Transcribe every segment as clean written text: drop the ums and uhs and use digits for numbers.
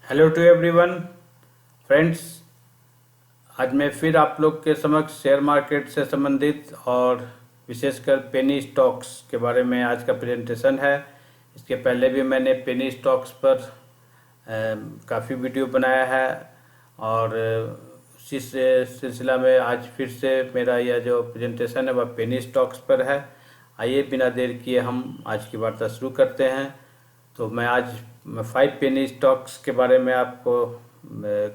Hello to everyone friends. आज मैं फिर आप लोग के समक्ष शेयर मार्केट से संबंधित और विशेषकर पेनी स्टॉक्स के बारे में आज का प्रेजेंटेशन है। इसके पहले भी मैंने पेनी स्टॉक्स पर काफ़ी वीडियो बनाया है और उसी से सिलसिला में आज फिर से मेरा यह जो प्रेजेंटेशन है वह पेनी स्टॉक्स पर है। आइए बिना देर किए हम आज की वार्ता शुरू करते हैं। तो मैं आज 5 पेनी स्टॉक्स के बारे में आपको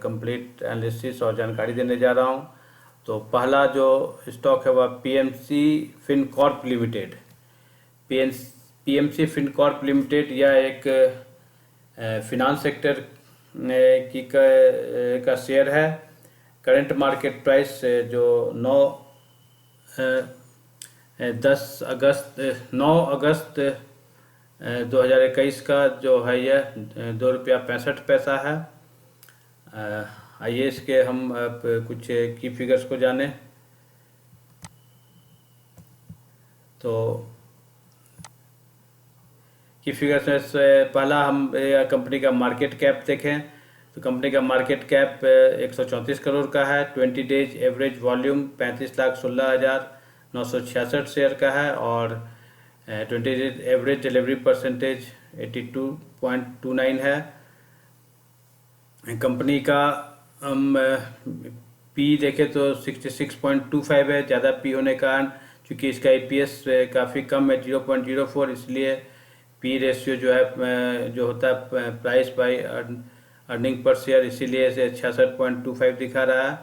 कंप्लीट एनालिसिस और जानकारी देने जा रहा हूं। तो पहला जो स्टॉक है वह PMC Fincorp limited. PMC Fincorp limited यह एक फिनांस सेक्टर का शेयर है। करंट मार्केट प्राइस जो 9 अगस्त 2021 का जो है यह ₹2.65 है। आइए इसके हम कुछ की फिगर्स को जाने। तो की फिगर्स में से पहला हम कंपनी का मार्केट कैप देखें तो कंपनी का मार्केट कैप 134 करोड़ का है। 20 डेज एवरेज वॉल्यूम 35,16,966 शेयर का है और 20 डेज एवरेज डिलीवरी परसेंटेज 82.29 है। कंपनी का हम पी देखें तो 66.25 है। ज़्यादा पी होने के कारण चूँकि इसका ईपीएस काफ़ी कम है 0.04, इसलिए पी रेशियो जो है जो होता है price by earning per share, इसीलिए इसे 66.25 दिखा रहा है।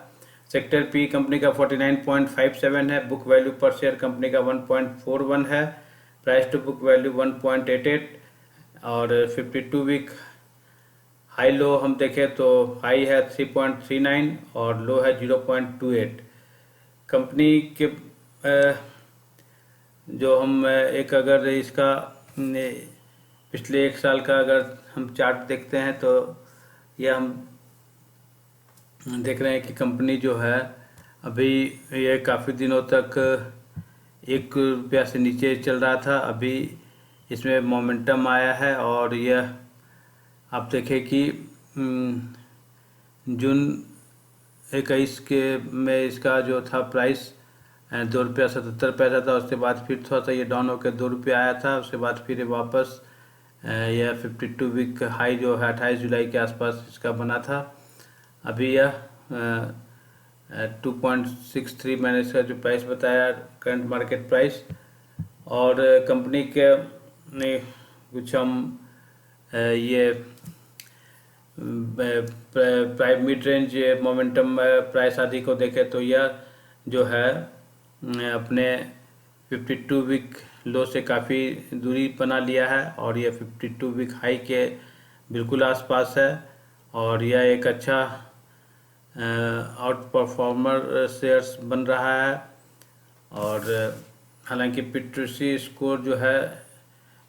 सेक्टर पी कंपनी का 49.57 है। Book value per share company का 1.41 है। प्राइस टू बुक वैल्यू 1.88 और 52 वीक हाई लो हम देखें तो हाई है 3.39 और लो है 0.28। कंपनी के जो हम एक अगर इसका पिछले एक साल का अगर हम चार्ट देखते हैं तो यह हम देख रहे हैं कि कंपनी जो है अभी ये काफ़ी दिनों तक ₹1 से नीचे चल रहा था। अभी इसमें मोमेंटम आया है और यह आप देखें कि जून 21 के में इसका जो था प्राइस ₹2.77 था। उसके बाद फिर थोड़ा सा ये डाउन होकर ₹2 आया था। उसके बाद फिर वापस यह 52 वीक हाई जो है 28 जुलाई के आसपास इसका बना था। अभी यह 2.63 मैंने इसका जो प्राइस बताया करंट मार्केट प्राइस। और कंपनी के कुछ हम ये price mid range momentum price आदि को देखें तो यह जो है अपने 52 वीक लो से काफ़ी दूरी बना लिया है और यह 52 वीक हाई के बिल्कुल आसपास है और यह एक अच्छा आउट परफॉर्मर शेयर्स बन रहा है। और हालांकि पीटीसी स्कोर जो है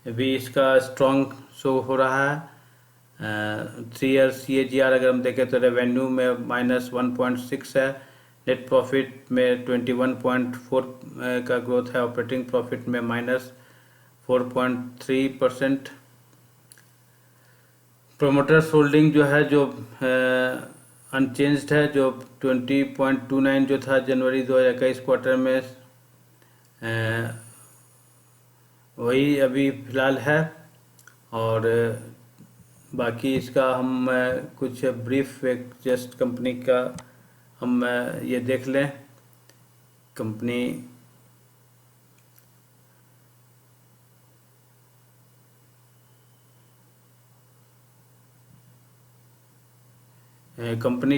भी इसका स्ट्रॉन्ग शो हो रहा है। 3 ईयर CAGR अगर हम देखें तो रेवेन्यू में -1.6 है। नेट प्रॉफिट में 21.4 का ग्रोथ है। ऑपरेटिंग प्रॉफिट में -4.3%। प्रोमोटर्स होल्डिंग जो है जो अनचेंज्ड है, जो 20.29 जो था जनवरी 2021 क्वार्टर में वही अभी फ़िलहाल है। और बाकी इसका हम कुछ ब्रीफ एक जस्ट कंपनी का हम ये देख लें। कंपनी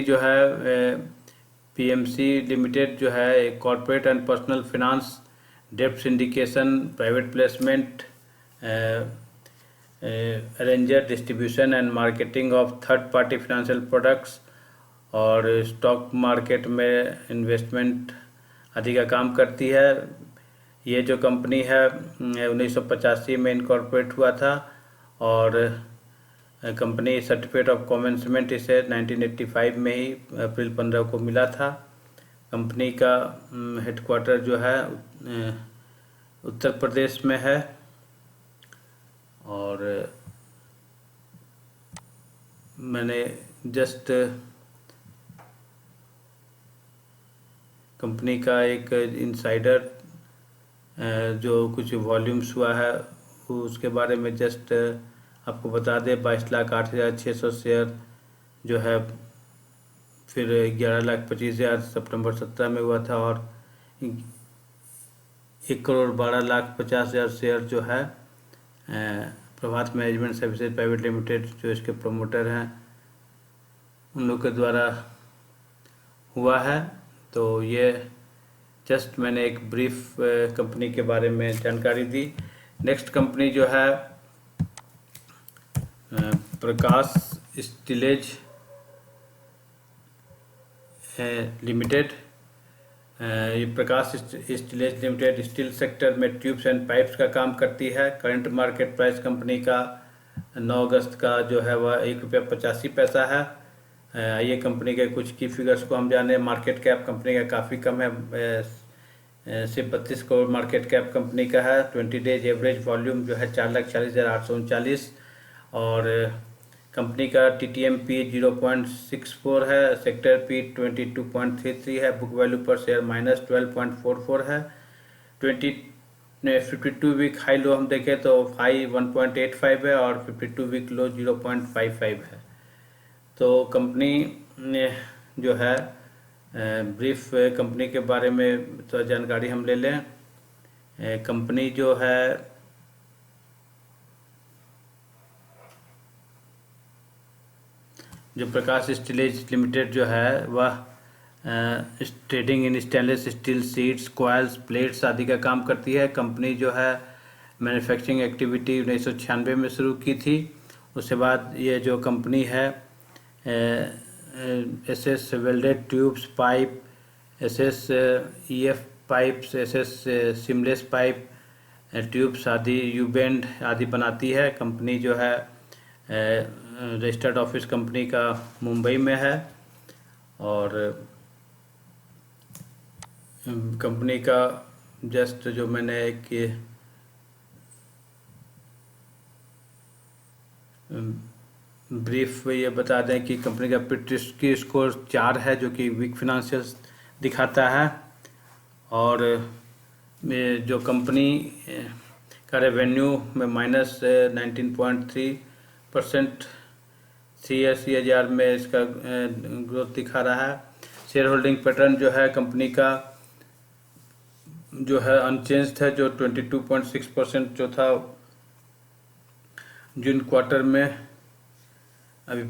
जो है पीएमसी लिमिटेड जो है एक कॉरपोरेट एंड पर्सनल फाइनेंस, डेब्ट syndication, private placement, arranger, distribution and marketing of third party financial products और स्टॉक मार्केट में इन्वेस्टमेंट आदि का काम करती है। ये जो कंपनी है 1985 में इनकॉर्पोरेट हुआ था और कंपनी सर्टिफिकेट ऑफ कमेंसमेंट इसे 1985 में ही अप्रैल 15 को मिला था। कंपनी का हेडक्वार्टर जो है उत्तर प्रदेश में है। और मैंने जस्ट कंपनी का एक इनसाइडर जो कुछ वॉल्यूम्स हुआ है उसके बारे में जस्ट आपको बता दें। 22,08,600 शेयर जो है, फिर 11,25,000 सितंबर 17 में हुआ था, और 1,12,50,000 शेयर जो है प्रभात मैनेजमेंट सर्विसेज प्राइवेट लिमिटेड जो इसके प्रमोटर हैं उन लोग के द्वारा हुआ है। तो ये जस्ट मैंने एक ब्रीफ कंपनी के बारे में जानकारी दी। नेक्स्ट कंपनी जो है प्रकाश स्टीलेज लिमिटेड। ये प्रकाश स्टीलेज लिमिटेड स्टील सेक्टर में ट्यूब्स एंड पाइप्स का काम करती है। करंट मार्केट प्राइस कंपनी का 9 अगस्त का जो है वह ₹1.85 है। ये कंपनी के कुछ की फिगर्स को हम जाने। मार्केट कैप कंपनी का काफ़ी कम है, सिर्फ 32 करोड़ मार्केट कैप कंपनी का है। 20 डेज एवरेज वॉल्यूम जो है 4,40,839, और कंपनी का TTM-P 0.64 है, सेक्टर P 22.33 है, बुक वैल्यू पर शेयर -12.44 है। 52 वीक हाई लो हम देखें तो हाई 1.85 है और 52 वीक लो 0.55 है। तो कंपनी ने जो है ब्रीफ कंपनी के बारे में तो जानकारी हम ले लें। कंपनी जो है जो प्रकाश स्टीलेज लिमिटेड जो है वह trading in stainless steel sheets, coils, plates आदि का काम करती है। कंपनी जो है मैन्युफैक्चरिंग एक्टिविटी 1996 में शुरू की थी। उसके बाद ये जो कंपनी है SS welded tubes pipe, SS EF pipes, SS seamless pipe tubes आदि, यूबेंड आदि बनाती है। कंपनी जो है रजिस्टर्ड ऑफिस कंपनी का मुंबई में है, और कंपनी का जस्ट जो मैंने एक ब्रीफ ये बता दें कि कंपनी का की स्कोर 4 है जो कि वीक फाइनेंशियल्स दिखाता है। और जो कंपनी का रेवेन्यू में -19.3% CAGR में इसका ग्रोथ दिखा रहा है। शेयर होल्डिंग पैटर्न जो है कंपनी का जो है अनचेंज्ड है, जो 22.6% जो था जून क्वार्टर में अभी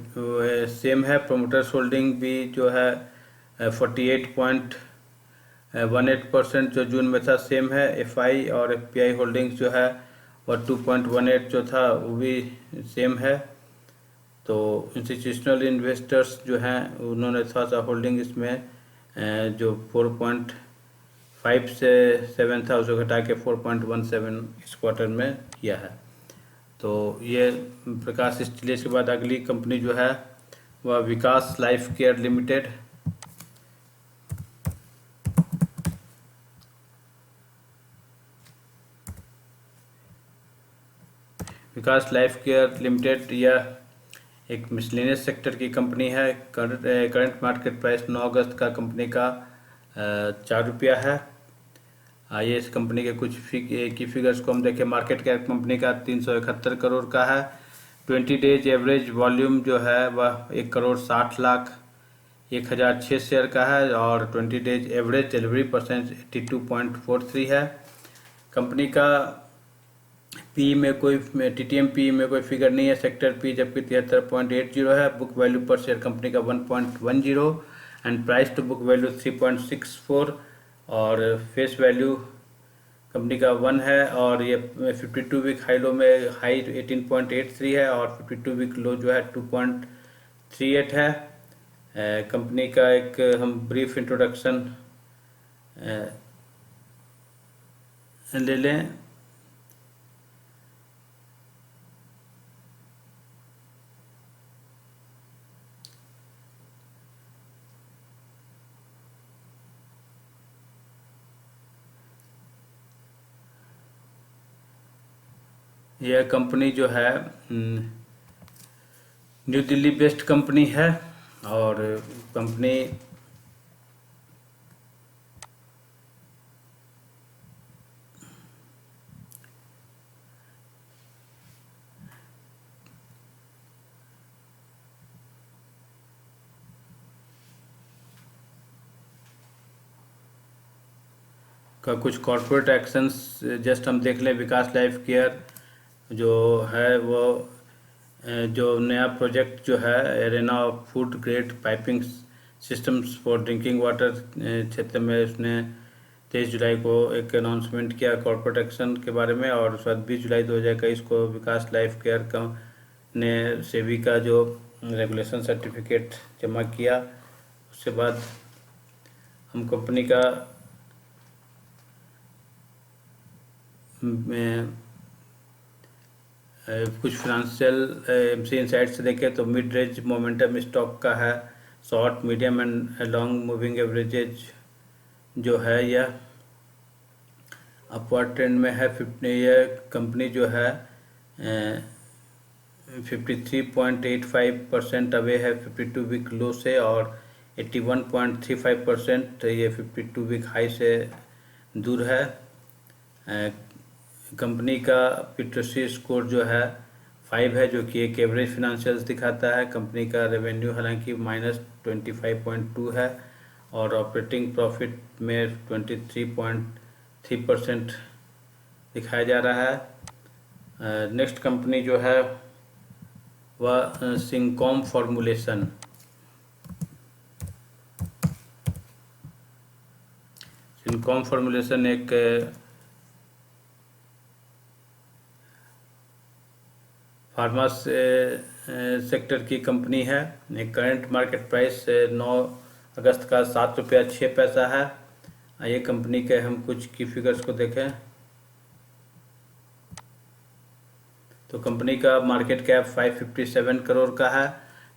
सेम है। प्रोमोटर्स होल्डिंग भी जो है 48.18% जो जून में था सेम है। FI और FPI होल्डिंग्स जो है वह 2.18 जो था वो भी सेम है। तो इंस्टीट्यूशनल इन्वेस्टर्स जो हैं उन्होंने थोड़ा सा होल्डिंग इसमें जो 4.5 से 7 था उसे घटा के 4.17 इस क्वार्टर में किया है। तो ये प्रकाश स्टीलेज के बाद अगली कंपनी जो है वह विकास लाइफ केयर लिमिटेड। विकास लाइफ केयर लिमिटेड यह एक मिसलेनियस सेक्टर की कंपनी है। करंट मार्केट प्राइस 9 अगस्त का कंपनी का ₹4 है। आइए इस कंपनी के कुछ की फिगर्स को हम देखें। मार्केट कैप कंपनी का 371 करोड़ का है। 20 डेज एवरेज वॉल्यूम जो है वह 1,60,01,006 शेयर का है, और 20 डेज एवरेज डिलीवरी परसेंट 82.43 है। कंपनी का पी में कोई TTM-P में कोई फिगर नहीं है, सेक्टर P जबकि 73.80 है। Book value per share company का 1.10 and price to book value 3.64, और फेस वैल्यू कंपनी का 1 है। और ये 52 वीक हाई लो में हाई 18.83 है और 52 वीक लो जो है 2.38 है। कंपनी का एक हम ब्रीफ इंट्रोडक्शन ले लें। यह कंपनी जो है न्यू दिल्ली बेस्ड कंपनी है और कंपनी का कुछ कॉरपोरेट एक्शंस जस्ट हम देख लें। विकास लाइफ केयर जो है वो जो नया प्रोजेक्ट जो है arena of food grade piping systems for drinking water क्षेत्र में उसने 23 जुलाई को एक अनाउंसमेंट किया कॉरपोरेट एक्शन के बारे में, और उसके बाद 20 जुलाई 2021 को विकास लाइफ केयर का ने सेबी का जो रेगुलेशन सर्टिफिकेट जमा किया। उसके बाद हम कंपनी का कुछ फाइनेंशियल एमसी इनसाइट से देखें तो मिड रेंज मोमेंटम स्टॉक का है। Short medium and long moving averages जो है यह अपवर्ड ट्रेंड में है। यह कंपनी जो है 53.85% अवे है 52 वीक लो से, और 81.35% ये 52 वीक हाई से दूर है। कंपनी का पीटरसी स्कोर जो है 5 है, जो कि एक एवरेज फिनेंशियल्स दिखाता है। कंपनी का रेवेन्यू हालांकि -25.2 है और ऑपरेटिंग प्रॉफिट में 23.3% दिखाया जा रहा है। नेक्स्ट कंपनी जो है वह सिंकॉम फॉर्मुलेशन। सिंकॉम फॉर्मुलेशन एक फार्मा सेक्टर की कंपनी है। करंट मार्केट प्राइस 9 अगस्त का ₹7.06 है। ये कंपनी के हम कुछ की फिगर्स को देखें तो कंपनी का मार्केट कैप 557 करोड़ का है।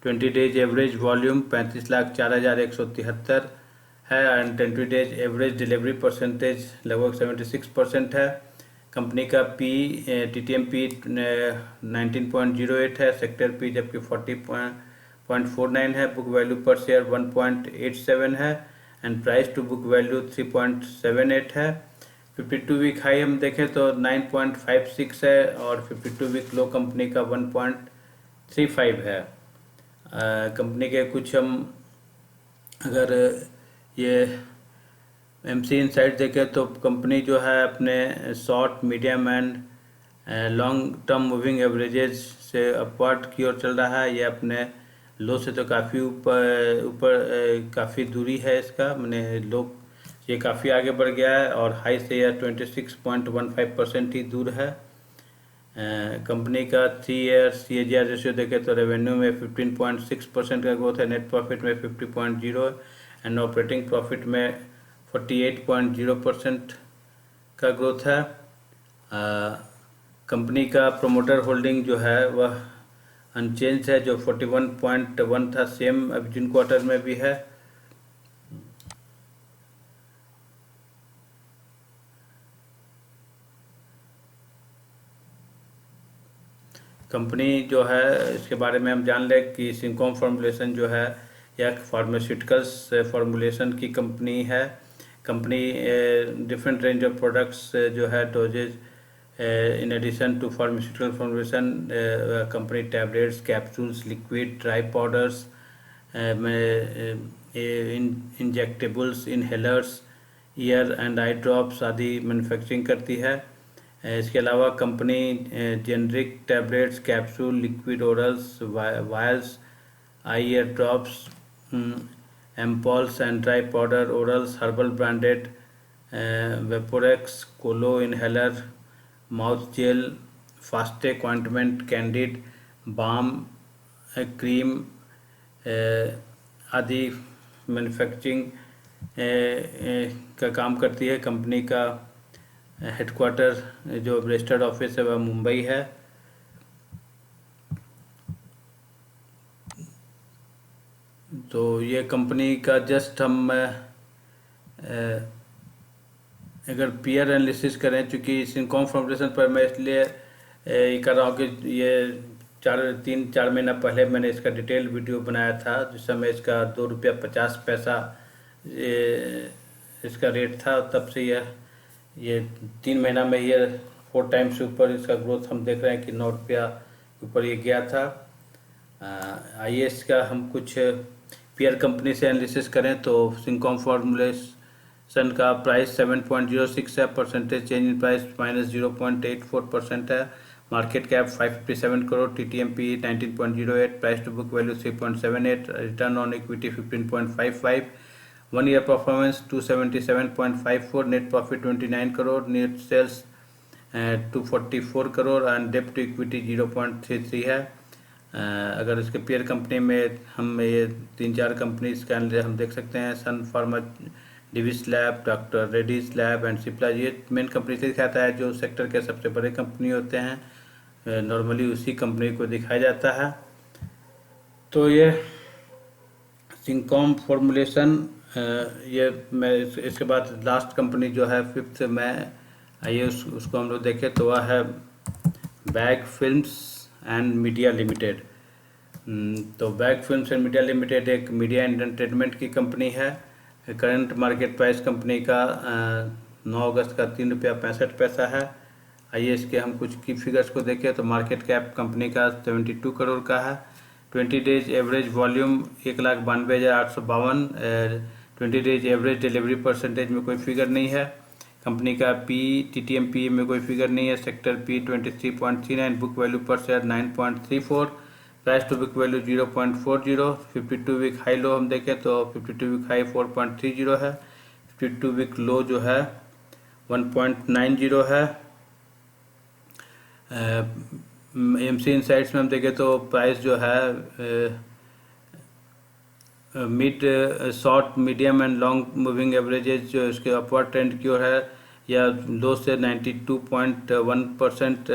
20 डेज एवरेज वॉल्यूम 35,04,173 है and 20 days average delivery percentage लगभग 76% है। कंपनी का पी TTM पी 19.08 है, सेक्टर पी जबकि 40.49 है। बुक वैल्यू पर शेयर 1.87 है and price to book value 3.78 है। 52 वीक हाई हम देखें तो 9.56 है और 52 वीक लो कंपनी का 1.35 है। कंपनी के कुछ हम अगर ये एमसी इनसाइट देखें तो कंपनी जो है अपने short medium and long term moving averages से अपवर्ड की ओर चल रहा है। ये अपने लो से तो काफ़ी ऊपर काफ़ी दूरी है इसका, मैंने लो ये काफ़ी आगे बढ़ गया है और हाई से यह 26.15% ही दूर है। कंपनी का 3 ईयर CAGR रेशियो देखें तो रेवेन्यू में 15.6% का ग्रोथ है, नेट प्रॉफिट में 50.0 एंड ऑपरेटिंग प्रॉफिट में 48.0% का ग्रोथ है। कंपनी का प्रोमोटर होल्डिंग जो है वह अनचेंज है, जो 41.1 था, सेम अब जून क्वार्टर में भी है। कंपनी जो है इसके बारे में हम जान लें कि सिंकॉम फॉर्मुलेशन जो है यह फार्मास्यूटिकल्स फॉर्मुलेशन की कंपनी है। Company different range of products जो है dosages in addition to pharmaceutical formulation company tablets, capsules, liquid, dry powders, injectables, inhalers, ear and eye drops आदि मैन्युफैक्चरिंग करती है। इसके अलावा company generic tablets, capsule, liquid orals, vials, eye ear drops, ampoules and dry powder orals, herbal branded Vaporex, कोलो inhaler, mouth gel, फास्टेक ointment, candid, balm, cream आदि manufacturing का काम करती है। कंपनी का हेडक्वार्टर जो रजिस्टर्ड ऑफिस है वह मुंबई है। तो ये कंपनी का जस्ट हम अगर पीयर एनालिसिस करें, चूँकि सिंकॉम फॉर्मुलेशन पर मैं इसलिए ये कर रहा हूँ कि ये 3-4 महीना पहले मैंने इसका डिटेल वीडियो बनाया था, जिस समय इसका ₹2.50 इसका रेट था। तब से ये 3 महीना में ये 4 टाइम्स से ऊपर इसका ग्रोथ हम देख रहे हैं कि ₹9 के ऊपर ये गया था। आइए इसका हम कुछ पीयर कंपनी से एनालिसिस करें तो सिंकॉम फॉर्मुलेशन का प्राइस 7.06 है, परसेंटेज चेंज इन प्राइस -0.84% है, market cap 557 crore, TTM/PE 19.08, price to book value 3.78, return on equity 15.55, 1 year performance 277.54, net profit 29 crore, net sales 244 crore and डेब्ट टू इक्विटी 0.33 है। अगर इसके पेयर कंपनी में हम ये 3-4 कंपनीज का हम देख सकते हैं, Sun Pharma, Divi's lab, doctor Reddy's lab and Cipla, ये मेन कंपनी से दिखाता है जो सेक्टर के सबसे बड़े कंपनी होते हैं, नॉर्मली उसी कंपनी को दिखाया जाता है। तो ये सिंकॉम फॉर्मुलेशन, ये मैं इसके बाद लास्ट कंपनी जो है 5th में, आइए उसको हम लोग देखें तो वह है Bag films and media limited. तो Bag films and media limited एक मीडिया एंटरटेनमेंट की कंपनी है। करंट मार्केट प्राइस कंपनी का 9 अगस्त का ₹3.65 है। आइए इसके हम कुछ की फिगर्स को देखें तो मार्केट कैप कंपनी का 72 करोड़ का है, 20 days average volume 1,92,852, 20 days average delivery percentage में कोई फिगर नहीं है, कंपनी का TTM/PE में कोई फिगर नहीं है, sector P 23.39, book value per share 9.34, price to book value 0.40, 52 week high low हम देखें तो 52 वीक हाई 4.30 है, 52 वीक लो जो है 1.90 है। MC इनसाइट्स में हम देखें तो प्राइस जो है mid short medium and long moving averages जो इसके अपवर्ड ट्रेंड की ओर है, या लो से 92.1%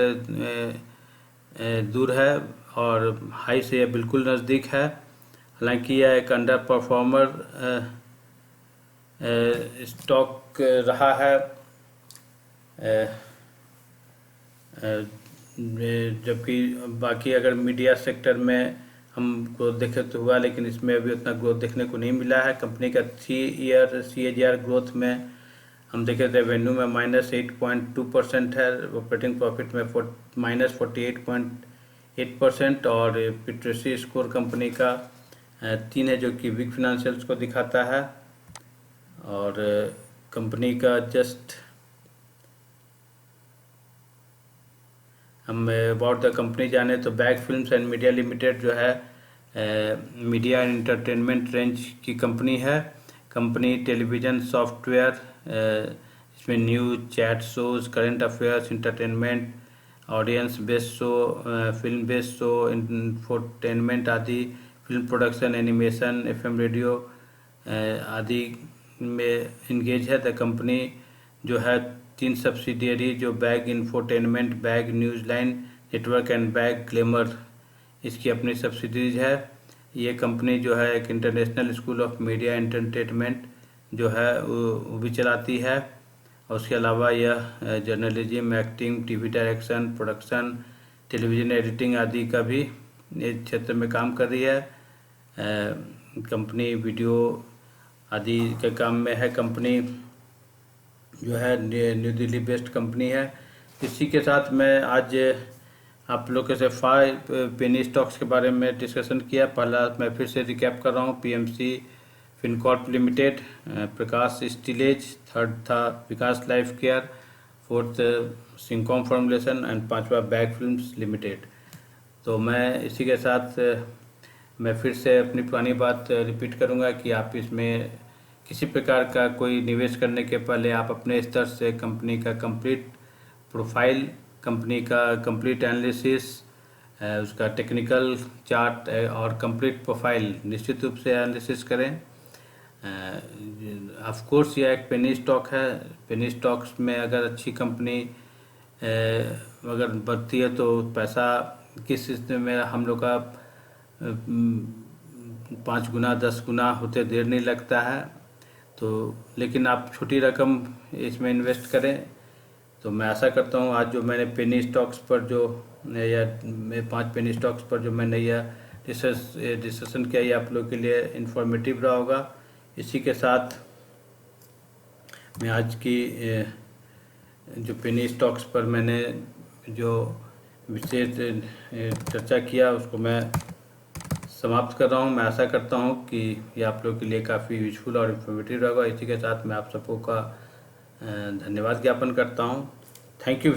दूर है और हाई से यह बिल्कुल नज़दीक है। हालांकि यह एक अंडर परफॉर्मर स्टॉक रहा है, जबकि बाकी अगर मीडिया सेक्टर में हमको देखे तो हुआ, लेकिन इसमें अभी उतना ग्रोथ देखने को नहीं मिला है। कंपनी का 3 ईयर CAGR ग्रोथ में हम देखें रेवेन्यू में -8.2% है, ऑपरेटिंग प्रॉफिट में -48.8% और पिट्रेसी स्कोर कंपनी का 3 है जो कि वीक फिनेंशियल्स को दिखाता है। और कंपनी का जस्ट हम अबाउट द कंपनी जाने तो Bag films and media limited जो है मीडिया एंड एंटरटेनमेंट रेंज की कंपनी है। कंपनी टेलीविज़न सॉफ्टवेयर, इसमें news, chat shows, current affairs, entertainment, audience based show, film based show, infotainment आदि, film production, animation, FM radio आदि में इंगेज है। The company जो है 3 सब्सिडियरी जो bag infotainment, bag news line network and bag glamour, इसकी अपनी subsidies है। ये कंपनी जो है एक international school of media entertainment जो है वो भी चलाती है, और उसके अलावा यह journalism, acting, TV direction, production, television editing आदि का भी इस क्षेत्र में काम कर रही है। कंपनी वीडियो आदि के काम में है। कंपनी जो है न्यू दिल्ली बेस्ड कंपनी है। इसी के साथ मैं आज आप लोगों से 5 पेनी स्टॉक्स के बारे में डिस्कशन किया। पहला मैं फिर से रिकैप कर रहा हूँ, PMC Fincorp limited, Prakash Steelage, third था Vikas life care, fourth Syncom formulation and 5वां बैग फिल्म्स लिमिटेड। तो मैं इसी के साथ मैं फिर से अपनी पुरानी बात रिपीट करूंगा कि आप इसमें किसी प्रकार का कोई निवेश करने के पहले आप अपने स्तर से कंपनी का कंप्लीट प्रोफाइल, कंपनी का कंप्लीट एनालिसिस, उसका टेक्निकल चार्ट और कंप्लीट प्रोफाइल निश्चित रूप से एनालिसिस करें। ऑफ कोर्स यह एक पेनी स्टॉक है। पेनी स्टॉक्स में अगर अच्छी कंपनी अगर बढ़ती है तो पैसा किस सिस्टम में हम लोग का 5 गुना 10 गुना होते देर नहीं लगता है। तो लेकिन आप छोटी रकम इसमें इन्वेस्ट करें तो मैं आशा करता हूँ आज जो मैंने पेनी स्टॉक्स पर जो या 5 पेनी स्टॉक्स पर जो मैंने यह डिस्कशन किया, ये आप लोग के लिए इन्फॉर्मेटिव रहा होगा। इसी के साथ मैं आज की जो पेनी स्टॉक्स पर मैंने जो विशेष चर्चा किया उसको मैं समाप्त कर रहा हूँ। मैं आशा करता हूँ कि ये आप लोग के लिए काफ़ी यूजफुल और इन्फॉर्मेटिव रहेगा। इसी के साथ मैं आप सबको का धन्यवाद ज्ञापन करता हूँ। Thank you.